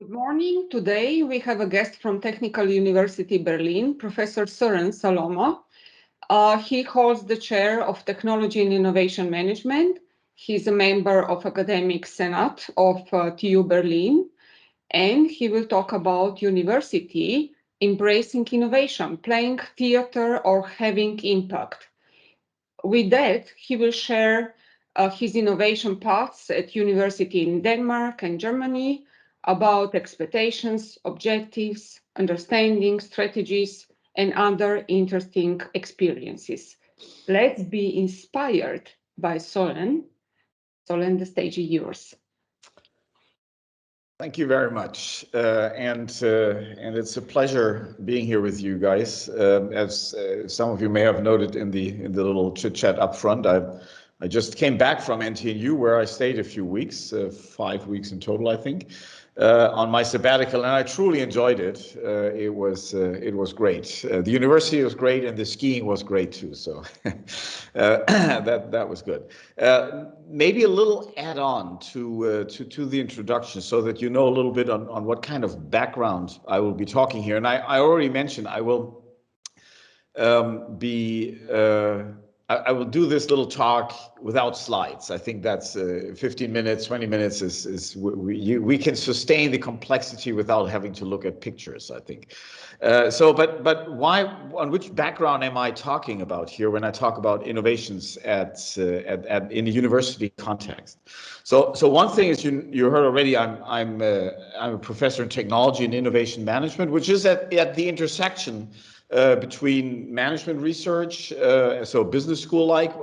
Good morning. Today we have a guest from Technical University Berlin, Professor Søren Salomo. He holds the chair of Technology and Innovation Management. He's a member of Academic Senate of TU Berlin, and he will talk about university embracing innovation, playing theater or having impact. With that, he will share his innovation paths at university in Denmark and Germany, about expectations, objectives, understanding, strategies, and other interesting experiences. Let's be inspired by Søren. Søren, the stage is yours. Thank you very much, and it's a pleasure being here with you guys. As some of you may have noted in the little chit chat up front, I just came back from NTNU, where I stayed a few weeks, 5 weeks in total, I think, on my sabbatical, and I truly enjoyed it. It was great. The university was great, and the skiing was great too. So that was good. Maybe a little add-on to the introduction, so that you know a little bit on what kind of background I will be talking here. And I already mentioned I will I will do this little talk without slides. I think that's 15 minutes, 20 minutes is we can sustain the complexity without having to look at pictures, I think. But why, on which background am I talking about here when I talk about innovations in a university context? So one thing is, you heard already, I'm a professor in technology and innovation management, which is at the intersection between management research, so business school-like,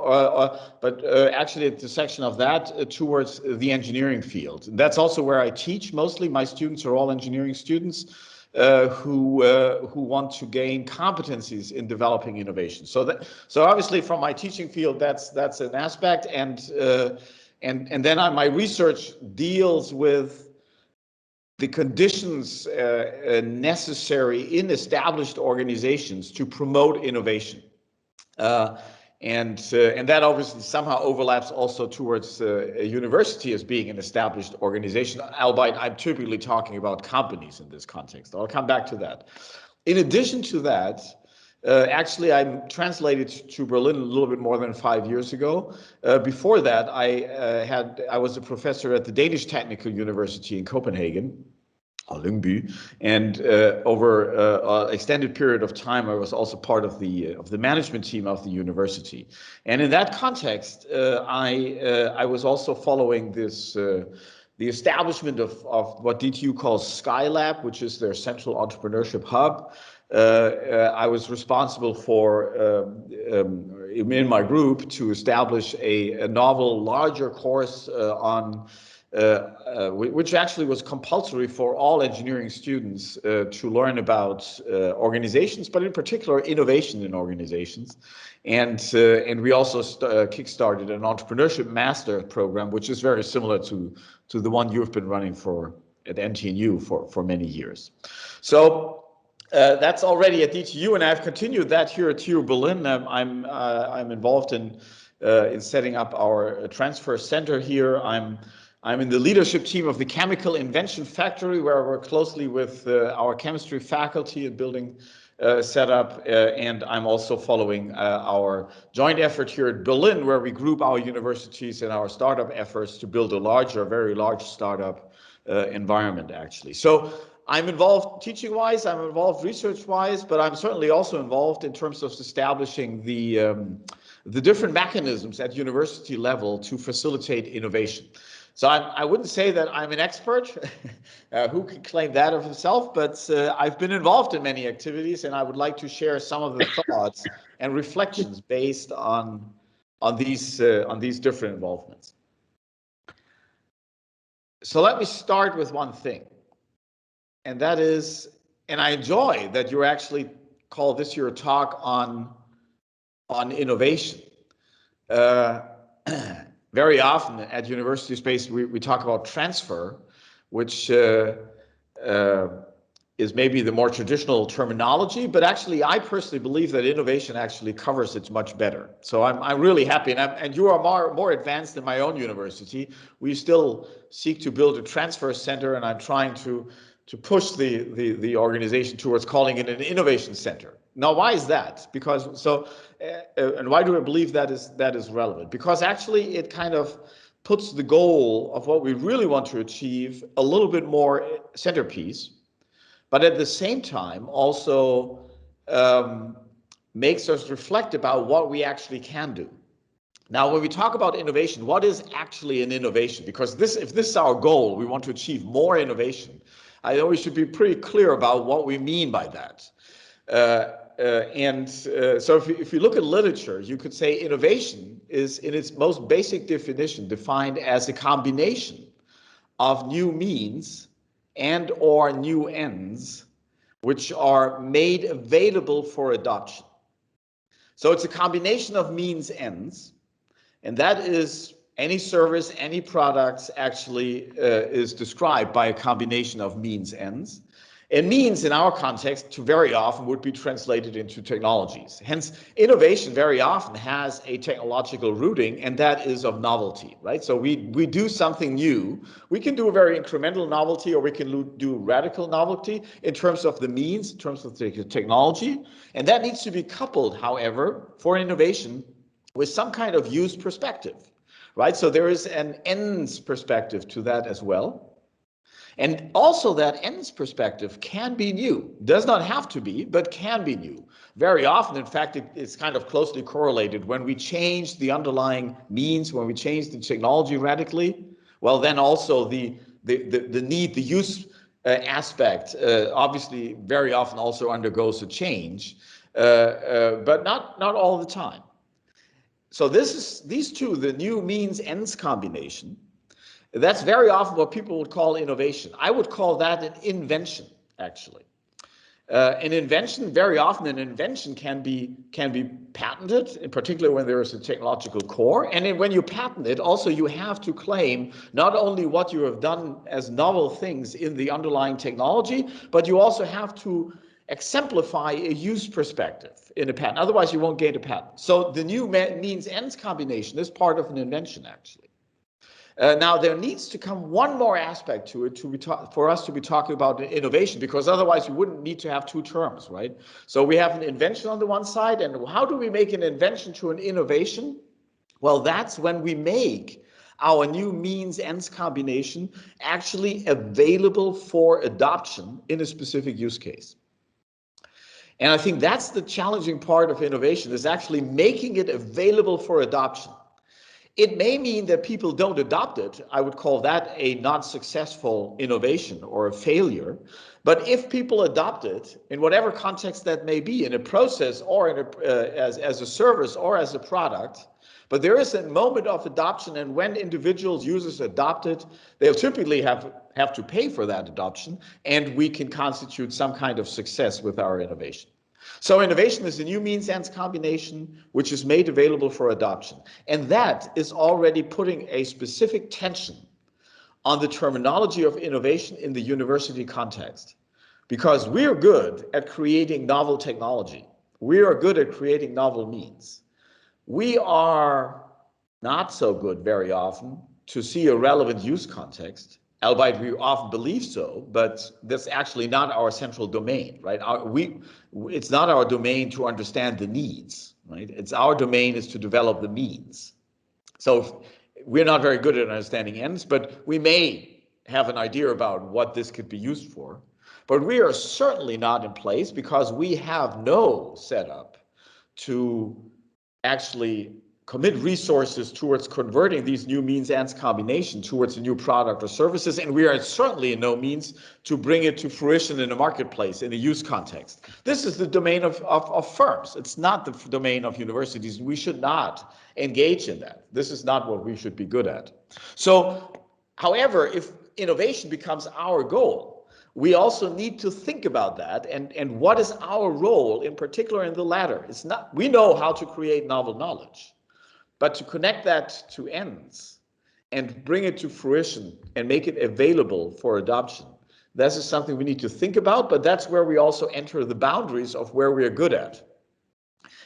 but actually at the section of that towards the engineering field. And that's also where I teach mostly. My students are all engineering students who want to gain competencies in developing innovation. So obviously from my teaching field, that's an aspect, and then my research deals with the conditions necessary in established organizations to promote innovation. And that obviously somehow overlaps also towards a university as being an established organization, albeit I'm typically talking about companies in this context. I'll come back to that. In addition to that, actually, I'm translated to Berlin a little bit more than 5 years ago. Before that, I was a professor at the Danish Technical University in Copenhagen, Lyngby, and over an extended period of time, I was also part of the management team of the university. And in that context, I was also following the establishment of what DTU calls Skylab, which is their central entrepreneurship hub. I was responsible for, in my group, to establish a novel, larger course on which actually was compulsory for all engineering students to learn about organizations, but in particular innovation in organizations. And we also kickstarted an entrepreneurship master program, which is very similar to the one you've been running at NTNU for many years. So that's already at DTU, and I've continued that here at TU Berlin. I'm involved in setting up our transfer center here. I'm in the leadership team of the Chemical Invention Factory, where I work closely with our chemistry faculty and building setup, and I'm also following our joint effort here at Berlin, where we group our universities and our startup efforts to build a very large startup environment, actually. So I'm involved teaching-wise, I'm involved research-wise, but I'm certainly also involved in terms of establishing the different mechanisms at university level to facilitate innovation. So I wouldn't say that I'm an expert, who can claim that of himself, but I've been involved in many activities, and I would like to share some of the thoughts and reflections based on these different involvements. So let me start with one thing, and that is, and I enjoy that you actually call this your talk on innovation. Very often at university space, we talk about transfer, which is maybe the more traditional terminology, but actually I personally believe that innovation actually covers it much better. So I'm really happy, and you are more advanced than my own university. We still seek to build a transfer center, and I'm trying to push the organization towards calling it an innovation center. Now, why is that? Because and why do I believe that is relevant? Because actually it kind of puts the goal of what we really want to achieve a little bit more centerpiece, but at the same time also makes us reflect about what we actually can do. Now, when we talk about innovation, what is actually an innovation? Because if this is our goal, we want to achieve more innovation, I know we should be pretty clear about what we mean by that. So if you look at literature, you could say innovation is, in its most basic definition, defined as a combination of new means and or new ends which are made available for adoption. So it's a combination of means ends, and that is any service, any products actually is described by a combination of means ends. And means in our context to very often would be translated into technologies. Hence, innovation very often has a technological rooting, and that is of novelty, right? So we do something new. We can do a very incremental novelty, or we can do radical novelty in terms of the means, in terms of the technology. And that needs to be coupled, however, for innovation with some kind of use perspective, right? So there is an ends perspective to that as well. And also that ends perspective can be new. Does not have to be, but can be new. Very often, in fact, it's kind of closely correlated. When we change the underlying means, when we change the technology radically, well, then also the need, the use aspect, obviously very often also undergoes a change, but not all the time. So these two, the new means ends combination, that's very often what people would call innovation. I would call that an invention, actually. An invention, very often an invention can be patented, in particular when there is a technological core. And when you patent it, also you have to claim not only what you have done as novel things in the underlying technology, but you also have to exemplify a use perspective in a patent. Otherwise, you won't gain a patent. So the new means ends combination is part of an invention, actually. Now, there needs to come one more aspect to it for us to be talking about innovation, because otherwise we wouldn't need to have two terms, right? So we have an invention on the one side, and how do we make an invention to an innovation? Well, that's when we make our new means ends combination actually available for adoption in a specific use case. And I think that's the challenging part of innovation, is actually making it available for adoption. It may mean that people don't adopt it. I would call that a not successful innovation or a failure. But if people adopt it, in whatever context that may be, in a process or in as a service or as a product, but there is a moment of adoption, and when individuals, users adopt it, they'll typically have to pay for that adoption, and we can constitute some kind of success with our innovation. So innovation is a new means ends combination which is made available for adoption. And that is already putting a specific tension on the terminology of innovation in the university context. Because we are good at creating novel technology. We are good at creating novel means. We are not so good very often to see a relevant use context, albeit we often believe so, but that's actually not our central domain, right? It's not our domain to understand the needs, right? It's our domain is to develop the means. So we're not very good at understanding ends, but we may have an idea about what this could be used for. But we are certainly not in place because we have no setup to actually commit resources towards converting these new means ends combination towards a new product or services, and we are certainly in no means to bring it to fruition in a marketplace, in a use context. This is the domain of firms. It's not the domain of universities. We should not engage in that. This is not what we should be good at. So, however, if innovation becomes our goal, we also need to think about that and what is our role, in particular in the latter. It's not, we know how to create novel knowledge, but to connect that to ends and bring it to fruition and make it available for adoption, This is something we need to think about, but that's where we also enter the boundaries of where we are good at.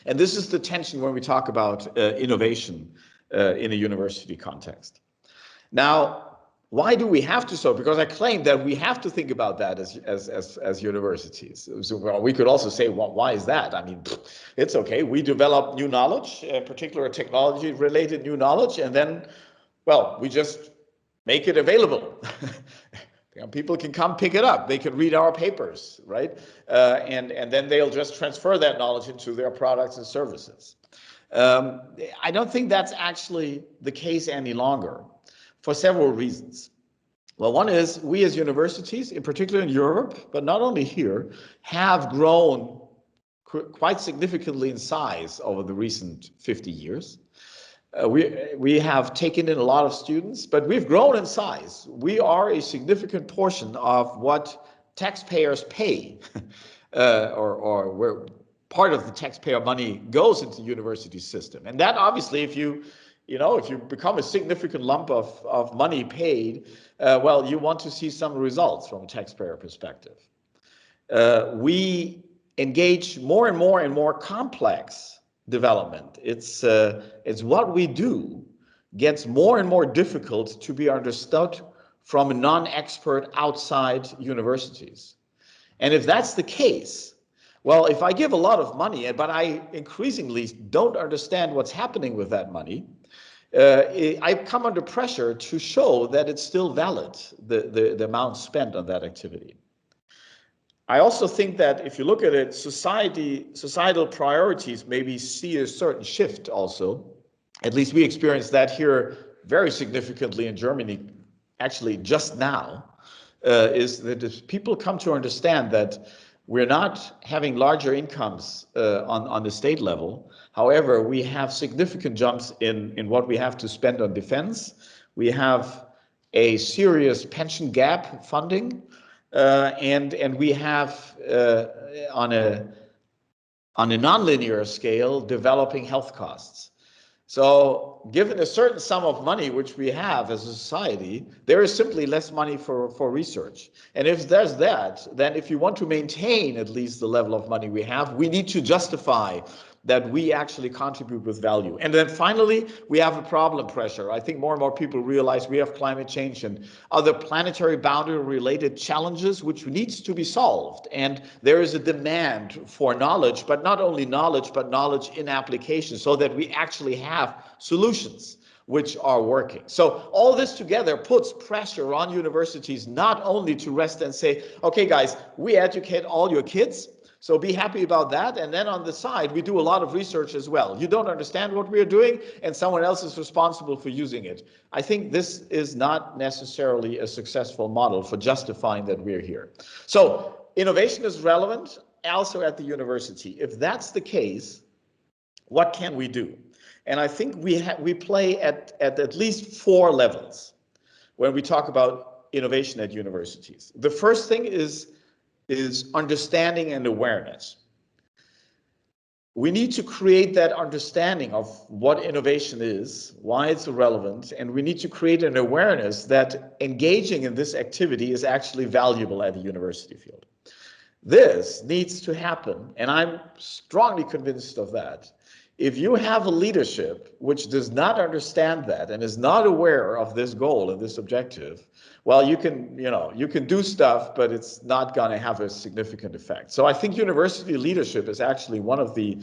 And this is the tension when we talk about innovation in a university context. Now, why do we have to so? Because I claim that we have to think about that as universities. So well, we could also say, well, why is that? I mean, it's okay. We develop new knowledge, in particular technology-related new knowledge, and then, well, we just make it available. People can come pick it up. They can read our papers, right? And then they'll just transfer that knowledge into their products and services. I don't think that's actually the case any longer, for several reasons. Well, one is we as universities, in particular in Europe, but not only here, have grown quite significantly in size over the recent 50 years. We have taken in a lot of students, but we've grown in size. We are a significant portion of what taxpayers pay, or where part of the taxpayer money goes into the university system. And that obviously, if you become a significant lump of money paid, well, you want to see some results from a taxpayer perspective. We engage more and more complex development. It's what we do gets more and more difficult to be understood from a non-expert outside universities. And if that's the case, well, if I give a lot of money, but I increasingly don't understand what's happening with that money, I come under pressure to show that it's still valid, the amount spent on that activity. I also think that if you look at it, societal priorities maybe see a certain shift also. At least we experienced that here very significantly in Germany, actually just now, is that if people come to understand that we're not having larger incomes on the state level. However, we have significant jumps in what we have to spend on defense. We have a serious pension gap funding. And we have on a nonlinear scale developing health costs. So given a certain sum of money which we have as a society, there is simply less money for research. And if there's that, then if you want to maintain at least the level of money we have, we need to justify that we actually contribute with value. And then finally, we have a problem pressure. I think more and more people realize we have climate change and other planetary boundary related challenges which needs to be solved. And there is a demand for knowledge, but not only knowledge, but knowledge in application so that we actually have solutions which are working. So all this together puts pressure on universities not only to rest and say, okay, guys, we educate all your kids, so be happy about that. And then on the side, we do a lot of research as well. You don't understand what we're doing, and someone else is responsible for using it. I think this is not necessarily a successful model for justifying that we're here. So innovation is relevant also at the university. If that's the case, what can we do? And I think we play at least 4 levels when we talk about innovation at universities. The first thing is understanding and awareness. We need to create that understanding of what innovation is, why it's relevant, and we need to create an awareness that engaging in this activity is actually valuable at the university field. This needs to happen, and I'm strongly convinced of that. If you have a leadership which does not understand that and is not aware of this goal and this objective, well, you can do stuff, but it's not going to have a significant effect. So I think university leadership is actually one of the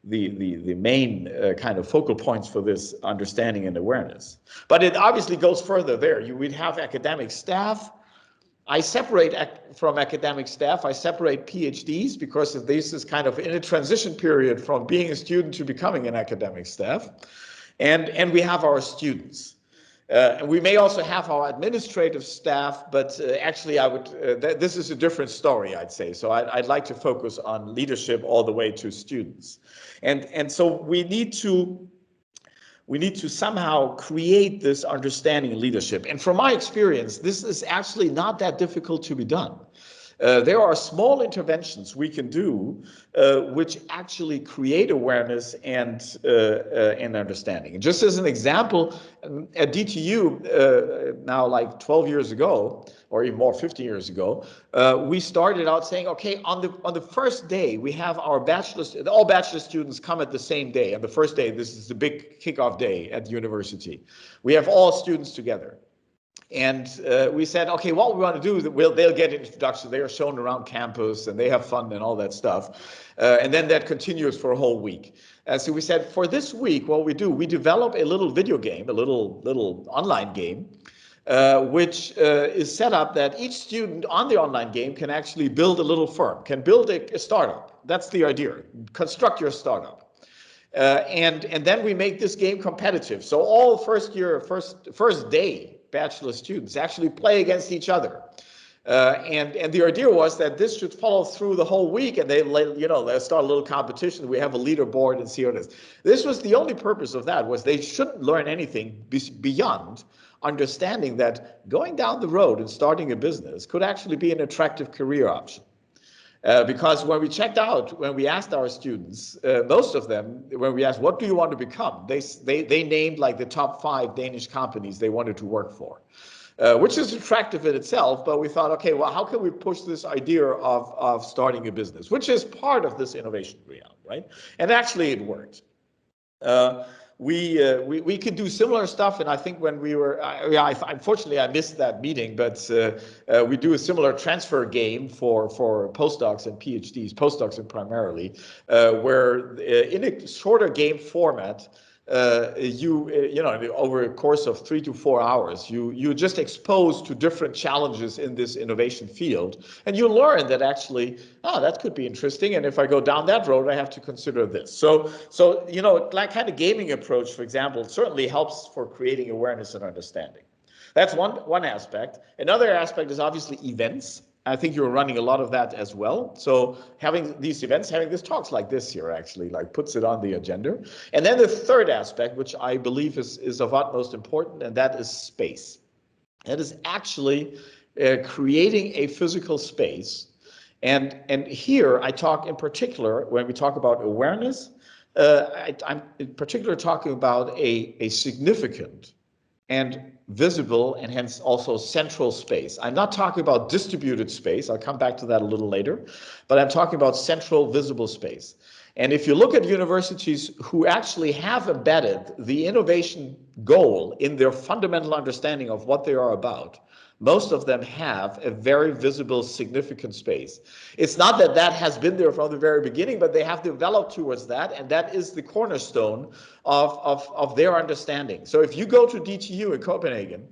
main kind of focal points for this understanding and awareness. But it obviously goes further there. We'd have academic staff. I separate from academic staff, I separate PhDs because this is kind of in a transition period from being a student to becoming an academic staff. And we have our students. And we may also have our administrative staff, but actually this is a different story, I'd say. So I'd like to focus on leadership all the way to students. And so we need to somehow create this understanding leadership. And from my experience, this is actually not that difficult to be done. There are small interventions we can do which actually create awareness and understanding. And just as an example, at DTU, now like 12 years ago, or even more, 50 years ago, we started out saying, okay, on the first day, we have our all bachelor students come at the same day. On the first day, this is the big kickoff day at the university. We have all students together. And we said, okay, what we want to do is they'll get an introduction. They are shown around campus and they have fun and all that stuff. And then that continues for a whole week. So we said, for this week, what we do, we develop a little video game, a little online game, which is set up that each student on the online game can actually build a little firm, can build a startup. That's the idea. Construct your startup. And then we make this game competitive. So all first day bachelor students actually play against each other. And the idea was that this should follow through the whole week, and they'll start a little competition. We have a leaderboard and see how it is. This was the only purpose of that, was they shouldn't learn anything beyond understanding that going down the road and starting a business could actually be an attractive career option. Because when we asked our students, most of them, when we asked, what do you want to become? They named like the top 5 Danish companies they wanted to work for, which is attractive in itself. But we thought, okay, well, how can we push this idea of starting a business, which is part of this innovation realm, right? And actually it worked. We could do similar stuff, and I think when we were, unfortunately I missed that meeting, but we do a similar transfer game for postdocs and PhDs, postdocs and primarily, where in a shorter game format, over a course of 3 to 4 hours, you just exposed to different challenges in this innovation field, and you learn that actually, that could be interesting, and if I go down that road, I have to consider this. So like kind of gaming approach, for example, certainly helps for creating awareness and understanding. That's one aspect. Another aspect is obviously events. I think you're running a lot of that as well. So having these events, having these talks like this here actually like puts it on the agenda. And then the third aspect, which I believe is of utmost importance, and that is space. That is actually creating a physical space. And here I talk in particular, when we talk about awareness, I'm in particular talking about a significant and visible and hence also central space. I'm not talking about distributed space. I'll come back to that a little later, but I'm talking about central visible space. And if you look at universities who actually have embedded the innovation goal in their fundamental understanding of what they are about, most of them have a very visible, significant space. It's not that that has been there from the very beginning, but they have developed towards that, and that is the cornerstone of their understanding. So if you go to DTU in Copenhagen,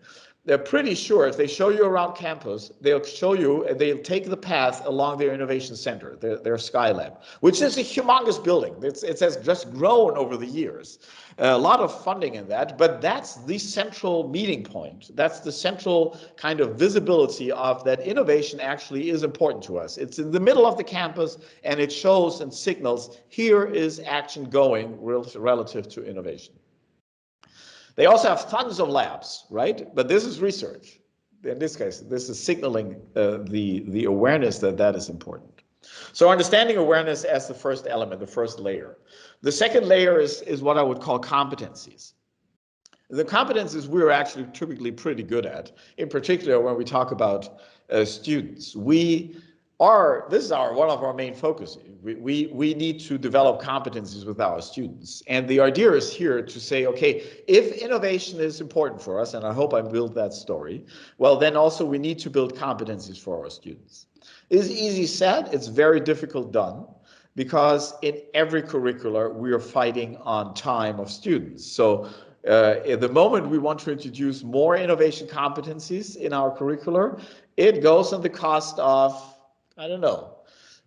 they're pretty sure if they show you around campus, they'll show you, they'll take the path along their innovation center, their Skylab, which is a humongous building. It has just grown over the years. A lot of funding in that, but that's the central meeting point. That's the central kind of visibility of that innovation actually is important to us. It's in the middle of the campus, and it shows and signals here is action going relative to innovation. They also have tons of labs, right? But this is research. In this case, this is signaling the awareness that is important. So understanding awareness as the first element, the first layer. The second layer is what I would call competencies. The competencies we're actually typically pretty good at, in particular when we talk about students. This is one of our main focuses. We need to develop competencies with our students. And the idea is here to say, okay, if innovation is important for us, and I hope I build that story, well, then also we need to build competencies for our students. It's easy said, it's very difficult done, because in every curricular, we are fighting on time of students. So at the moment we want to introduce more innovation competencies in our curricular, it goes at the cost of, I don't know,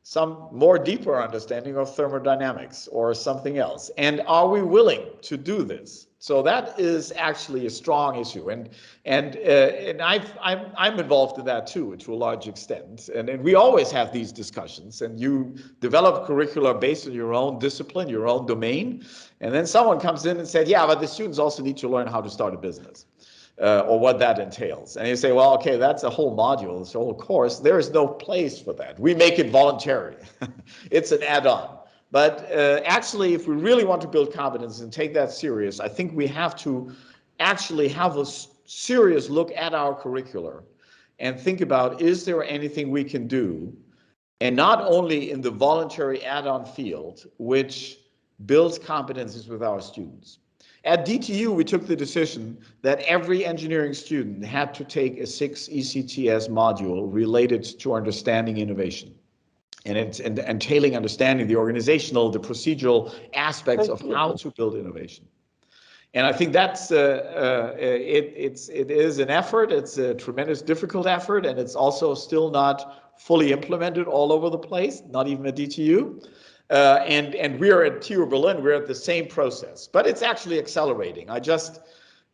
some more deeper understanding of thermodynamics or something else. And are we willing to do this? So that is actually a strong issue. And I'm involved in that too, to a large extent. And we always have these discussions, and you develop curricula based on your own discipline, your own domain. And then someone comes in and said, yeah, but the students also need to learn how to start a business. or what that entails. And you say, well, okay, that's a whole module, it's a whole course. There is no place for that. We make it voluntary. It's an add-on. But actually, if we really want to build competence and take that serious, I think we have to actually have a serious look at our curricular and think about, is there anything we can do, and not only in the voluntary add-on field, which builds competencies with our students. At DTU, we took the decision that every engineering student had to take a 6 ECTS module related to understanding innovation and entailing understanding the organizational, the procedural aspects of how to build innovation. And I think that's it is an effort. It's a tremendous difficult effort, and it's also still not fully implemented all over the place, not even at DTU. And we are at TU Berlin. We're at the same process, but it's actually accelerating. I just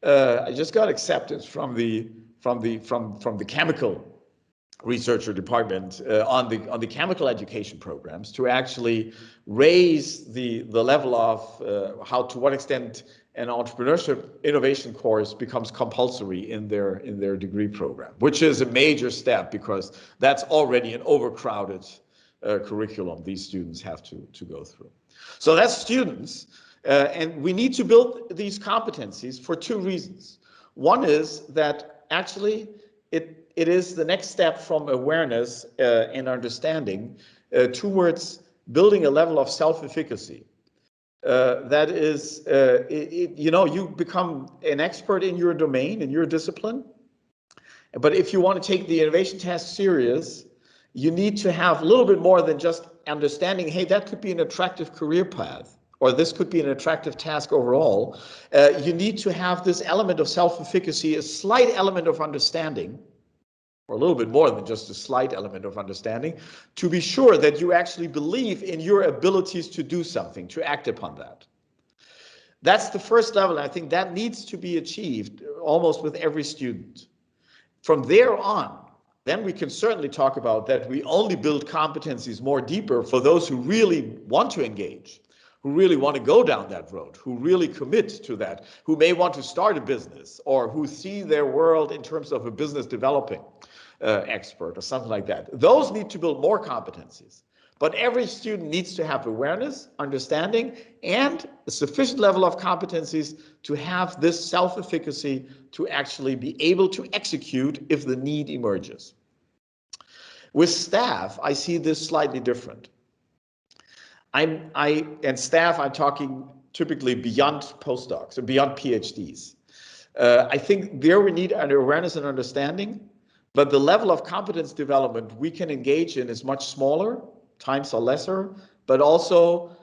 got acceptance from the chemical researcher department on the chemical education programs to actually raise the level of to what extent an entrepreneurship innovation course becomes compulsory in their degree program, which is a major step because that's already an overcrowded curriculum these students have to go through. So that's students, and we need to build these competencies for two reasons. One is that actually it is the next step from awareness and understanding towards building a level of self-efficacy. That is, you become an expert in your domain, in your discipline. But if you want to take the innovation task serious, you need to have a little bit more than just understanding, hey, that could be an attractive career path, or this could be an attractive task overall. You need to have this element of self-efficacy, a slight element of understanding, or a little bit more than just a slight element of understanding, to be sure that you actually believe in your abilities to do something, to act upon that. That's the first level. I think that needs to be achieved almost with every student. From there on, then we can certainly talk about that we only build competencies more deeper for those who really want to engage, who really want to go down that road, who really commit to that, who may want to start a business, or who see their world in terms of a business developing expert or something like that. Those need to build more competencies. But every student needs to have awareness, understanding, and a sufficient level of competencies to have this self-efficacy to actually be able to execute if the need emerges. With staff, I see this slightly different. And staff, I'm talking typically beyond postdocs or beyond PhDs. I think there we need an awareness and understanding, but the level of competence development we can engage in is much smaller. Times are lesser, but also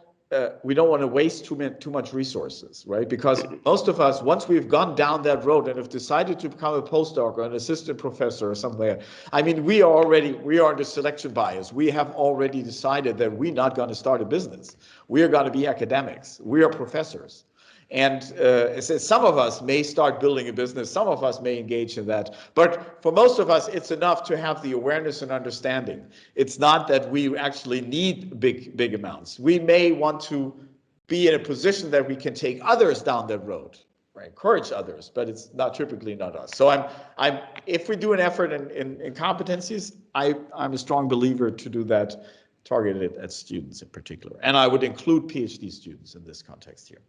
we don't want to waste too much resources, right? Because most of us, once we've gone down that road and have decided to become a postdoc or an assistant professor or something like that, I mean, we are under selection bias. We have already decided that we're not going to start a business. We are going to be academics. We are professors. And some of us may start building a business, some of us may engage in that. But for most of us, it's enough to have the awareness and understanding. It's not that we actually need big amounts. We may want to be in a position that we can take others down that road, right? Encourage others, but it's typically not us. So if we do an effort in competencies, I'm a strong believer to do that targeted at students in particular. And I would include PhD students in this context here.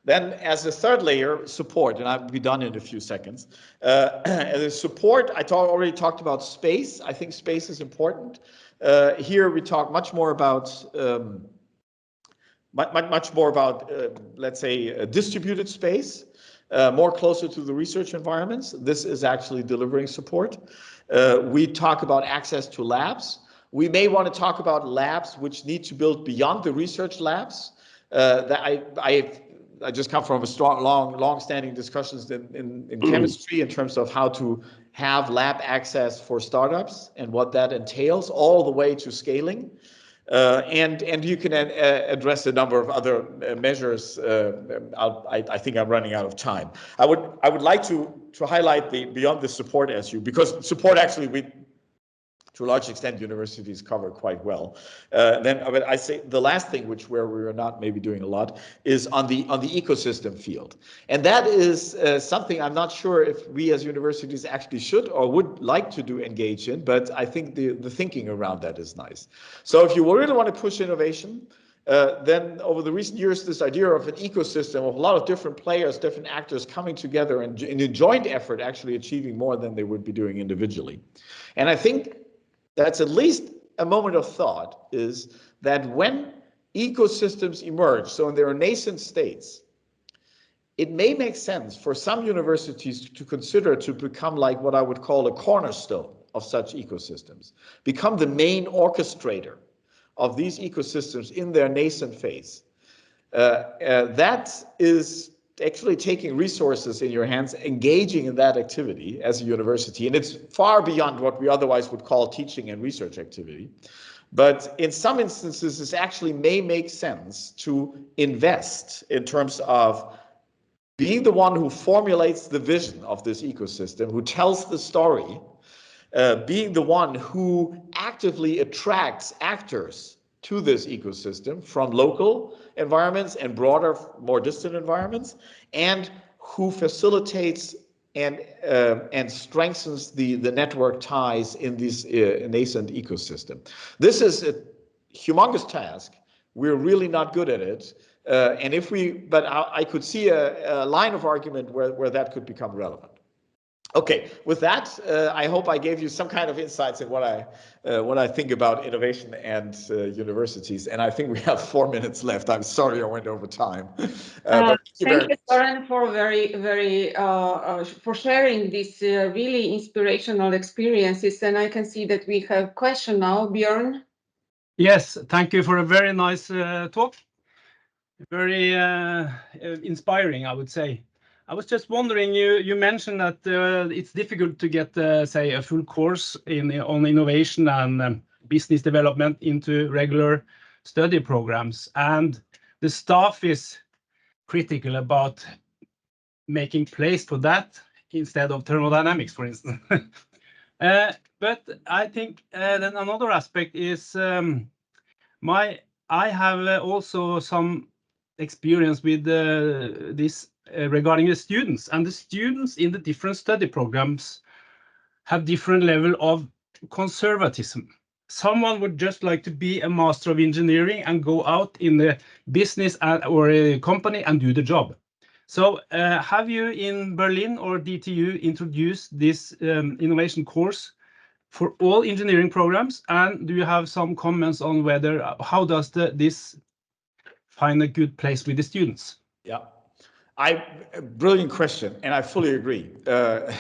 Then as a third layer, support, and I'll be done in a few seconds. As support, I already talked about space. I think space is important. Here we talk much more about, let's say, a distributed space, more closer to the research environments. This is actually delivering support. We talk about access to labs. We may want to talk about labs which need to build beyond the research labs. I just come from a strong, long-standing discussions in chemistry in terms of how to have lab access for startups and what that entails, all the way to scaling. And you can address a number of other measures. I think I'm running out of time. I would like to highlight beyond the support issue, because support actually to a large extent, universities cover quite well. But I say the last thing, where we are not maybe doing a lot, is on the ecosystem field, and that is something I'm not sure if we as universities actually should or would like to engage in. But I think the thinking around that is nice. So if you really want to push innovation, then over the recent years, this idea of an ecosystem of a lot of different players, different actors coming together and in a joint effort, actually achieving more than they would be doing individually, and I think that's at least a moment of thought, is that when ecosystems emerge, so in their nascent states, it may make sense for some universities to consider to become like what I would call a cornerstone of such ecosystems, become the main orchestrator of these ecosystems in their nascent phase. That is actually taking resources in your hands, engaging in that activity as a university, and it's far beyond what we otherwise would call teaching and research activity. But in some instances, this actually may make sense to invest in terms of being the one who formulates the vision of this ecosystem, who tells the story, being the one who actively attracts actors to this ecosystem from local environments and broader, more distant environments, and who facilitates and strengthens the network ties in this nascent ecosystem. This is a humongous task. We're really not good at it. But I could see a line of argument where that could become relevant. Okay, with that, I hope I gave you some kind of insights in what I think about innovation and universities. And I think we have 4 minutes left. I'm sorry I went over time. But thank you, Søren, for for sharing these really inspirational experiences. And I can see that we have a question now, Björn. Yes, thank you for a very nice talk. Very inspiring, I would say. I was just wondering, you mentioned that it's difficult to get, say, a full course on innovation and business development into regular study programs, and the staff is critical about making place for that instead of thermodynamics, for instance. But I think then another aspect is I have also some experience with this regarding the students, and the students in the different study programs have different level of conservatism. Someone would just like to be a master of engineering and go out in the business or a company and do the job. So have you in Berlin or DTU introduced this innovation course for all engineering programs? And do you have some comments on how does this find a good place with the students? Yeah, brilliant question, and I fully agree. I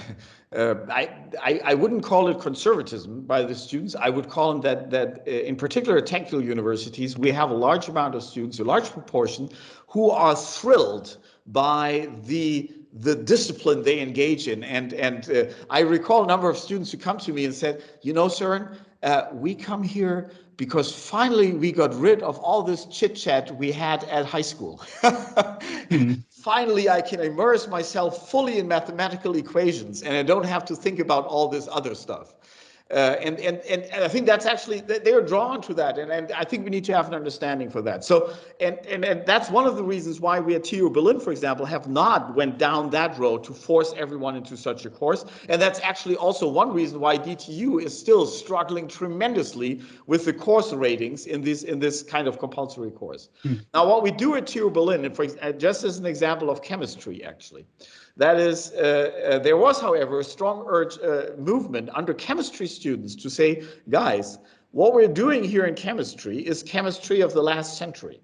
wouldn't call it conservatism by the students. I would call them that in particular technical universities, we have a large amount of students, a large proportion, who are thrilled by the discipline they engage in. And I recall a number of students who come to me and said, you know, Søren, we come here because finally we got rid of all this chit chat we had at high school. Finally, I can immerse myself fully in mathematical equations and I don't have to think about all this other stuff. And I think that's actually, they are drawn to that. And I think we need to have an understanding for that. So, and that's one of the reasons why we at TU Berlin, for example, have not went down that road to force everyone into such a course. And that's actually also one reason why DTU is still struggling tremendously with the course ratings in this kind of compulsory course. Now, what we do at TU Berlin, and just as an example of chemistry, actually, that is, there was, however, a strong movement under chemistry students to say, guys, what we're doing here in chemistry is chemistry of the last century.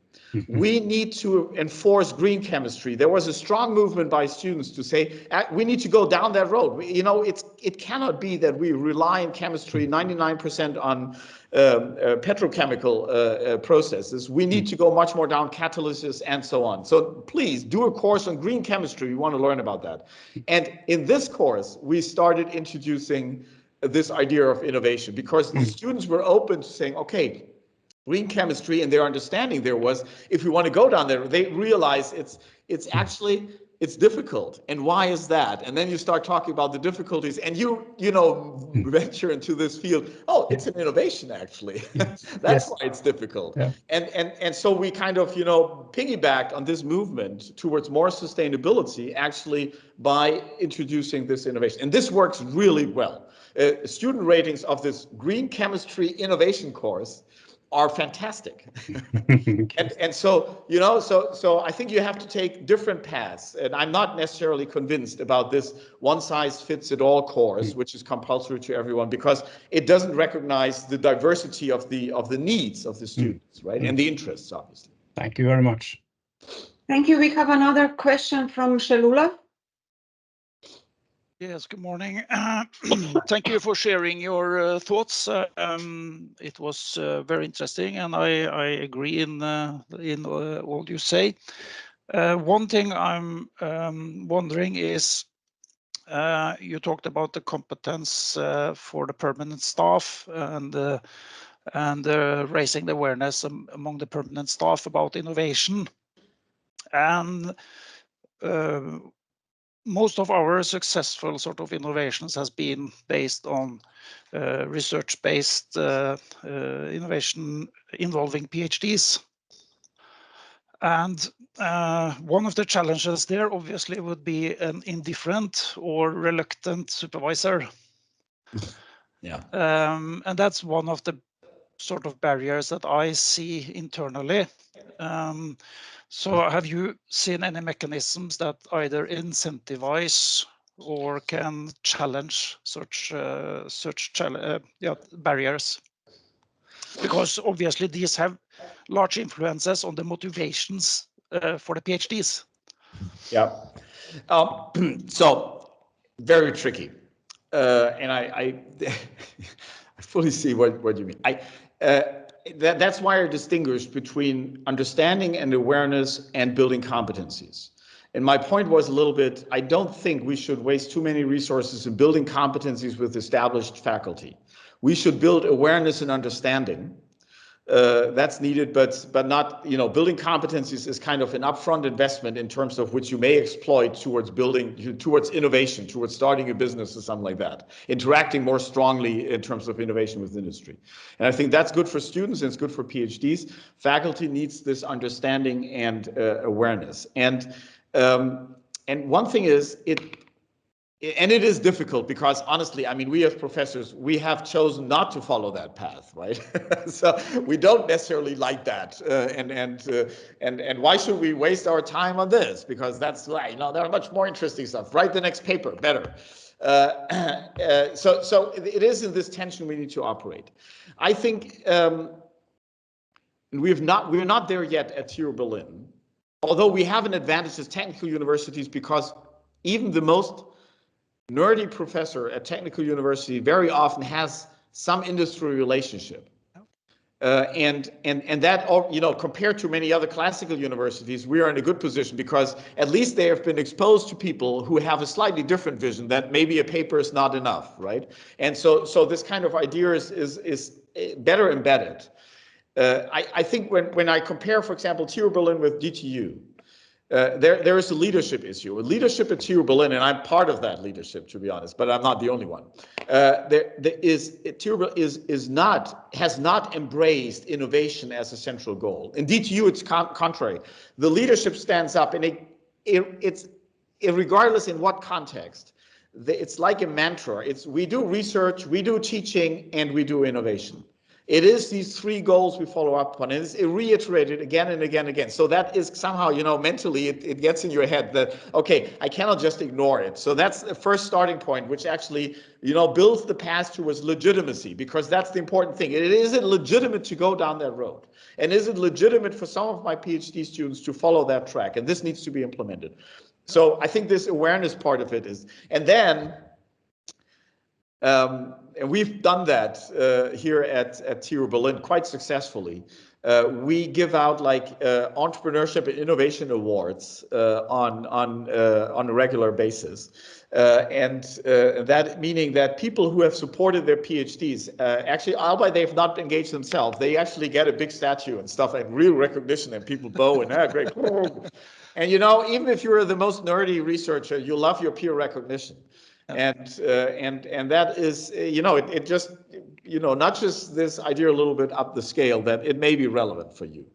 We need to enforce green chemistry. There was a strong movement by students to say, we need to go down that road. You know, it cannot be that we rely in chemistry 99% on petrochemical processes. We need to go much more down catalysis and so on. So please do a course on green chemistry. We want to learn about that. And in this course, we started introducing this idea of innovation because the students were open to saying, okay, green chemistry, and their understanding there was, if we want to go down there, they realize it's actually it's difficult. And why is that? And then you start talking about the difficulties, and you venture into this field. Oh, it's an innovation, actually. That's why it's difficult. Yeah. And so we kind of, piggybacked on this movement towards more sustainability, actually, by introducing this innovation. And this works really well. Student ratings of this green chemistry innovation course are fantastic. and so, so I think you have to take different paths. And I'm not necessarily convinced about this one size fits it all course, which is compulsory to everyone, because it doesn't recognize the diversity of the needs of the students, right? And the interests, obviously. Thank you very much. Thank you. We have another question from Shalula. Yes, good morning. Thank you for sharing your thoughts. It was very interesting, and I agree in all you say. One thing I'm wondering is, you talked about the competence for the permanent staff and raising the awareness among the permanent staff about innovation. And most of our successful sort of innovations has been based on research-based innovation involving PhDs. And one of the challenges there obviously would be an indifferent or reluctant supervisor. Yeah. And that's one of the sort of barriers that I see internally. So have you seen any mechanisms that either incentivize or can challenge such barriers? Because obviously these have large influences on the motivations for the PhDs. Yeah. So very tricky. And I fully see what you mean. That's why I distinguish between understanding and awareness and building competencies. And my point was a little bit, I don't think we should waste too many resources in building competencies with established faculty. We should build awareness and understanding. That's needed, but not, building competencies is kind of an upfront investment in terms of which you may exploit towards innovation, towards starting a business or something like that, interacting more strongly in terms of innovation with industry. And I think that's good for students and it's good for PhDs. Faculty needs this understanding and awareness. And one thing is, and it is difficult because honestly, I mean, we as professors, we have chosen not to follow that path, right? So we don't necessarily like that. And why should we waste our time on this? Because that's, there are much more interesting stuff. Write the next paper, better. So it is in this tension we need to operate. I think we're not there yet at TU Berlin, although we have an advantage as technical universities because even the most nerdy professor at technical university very often has some industry relationship. And that, compared to many other classical universities, we are in a good position because at least they have been exposed to people who have a slightly different vision that maybe a paper is not enough, right? And so this kind of idea is better embedded. I think when I compare, for example, TU Berlin with DTU, there is a leadership issue. Leadership at TU Berlin, and I'm part of that leadership, to be honest, but I'm not the only one. TU Berlin has not embraced innovation as a central goal. In DTU, it's contrary. The leadership stands up, and it's regardless in what context. It's like a mantra. We do research, we do teaching, and we do innovation. It is these three goals we follow up on, and it's reiterated again and again and again. So that is somehow, mentally it gets in your head that, okay, I cannot just ignore it. So that's the first starting point, which actually, builds the path towards legitimacy, because that's the important thing. Is it legitimate to go down that road? And is it legitimate for some of my PhD students to follow that track? And this needs to be implemented. So I think this awareness part of it is, and then, and we've done that here at TU Berlin quite successfully. We give out like entrepreneurship and innovation awards on a regular basis, and that meaning that people who have supported their PhDs, actually, albeit they've not engaged themselves, they actually get a big statue and stuff and real recognition, and people bow and great. And you know, even if you're the most nerdy researcher, you love your peer recognition. And that is, you know, it just, you know, nudges this idea a little bit up the scale that it may be relevant for you.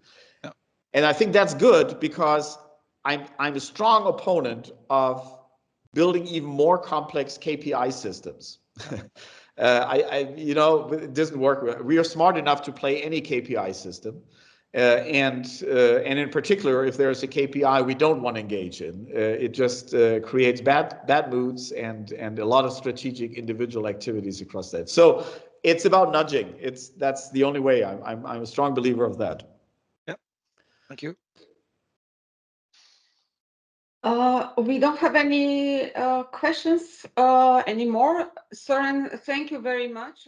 Yeah. And I think that's good, because I'm a strong opponent of building even more complex KPI systems. You know, it doesn't work. We are smart enough to play any KPI system. And in particular, if there's a KPI we don't want to engage in, it just creates bad moods and a lot of strategic individual activities across that. So it's about nudging. That's the only way. I'm a strong believer of that. Yeah, thank you. We don't have any questions anymore. Søren, thank you very much.